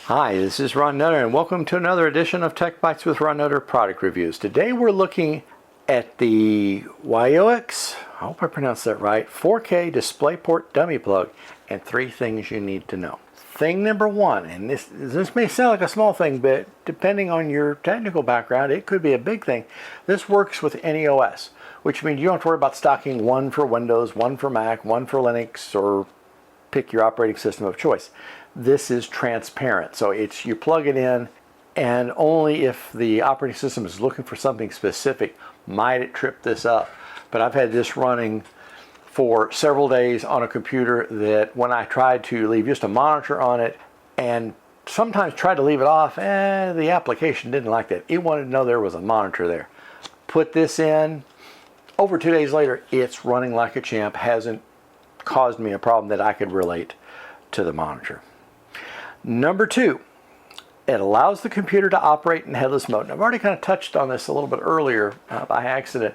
Hi, this is Ron Nutter and welcome to another edition of Tech Bites with Ron Nutter product reviews. Today we're looking at the Woieyeks, I hope I pronounced that right, 4K DisplayPort Dummy Plug and 3 things you need to know. Thing number 1, and this may sound like a small thing, but depending on your technical background, it could be a big thing. This works with any OS, which means you don't have to worry about stocking one for Windows, one for Mac, one for Linux, or pick your operating system of choice. This is transparent, so you plug it in, and only if the operating system is looking for something specific might it trip this up. But I've had this running for several days on a computer that when I tried to leave just a monitor on it and sometimes tried to leave it off, the application didn't like that. It wanted to know there was a monitor there. Put this in, over 2 days later, it's running like a champ, hasn't caused me a problem that I could relate to the monitor. Number 2, it allows the computer to operate in headless mode. And I've already kind of touched on this a little bit earlier by accident.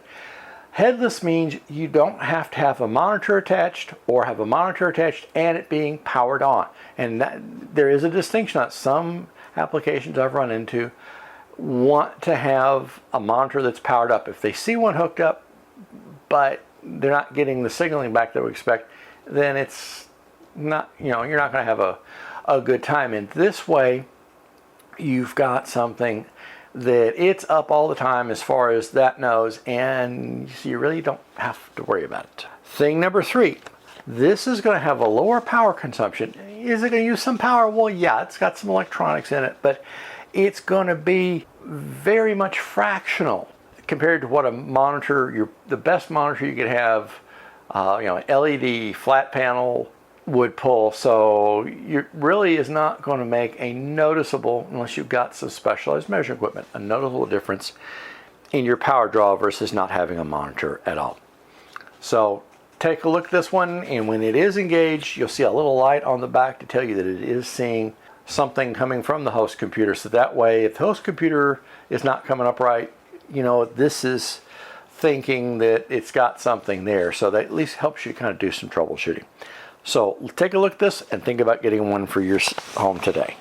Headless means you don't have to have a monitor attached or have a monitor attached and it being powered on. And there is a distinction on some applications I've run into want to have a monitor that's powered up. If they see one hooked up, but they're not getting the signaling back that we expect, then it's not, you're not going to have a good time. And this way, you've got something that it's up all the time as far as that knows, and you really don't have to worry about it. Thing number 3, this is going to have a lower power consumption. Is it going to use some power? Well, yeah, it's got some electronics in it, but it's going to be very much fractional compared to what a monitor, the best monitor you could have, LED flat panel would pull. So it really is not going to make a noticeable, unless you've got some specialized measuring equipment, a noticeable difference in your power draw versus not having a monitor at all. So take a look at this one, and when it is engaged, you'll see a little light on the back to tell you that it is seeing something coming from the host computer. So that way, if the host computer is not coming up right, this is thinking that it's got something there. So that at least helps you kind of do some troubleshooting. So take a look at this and think about getting one for your home today.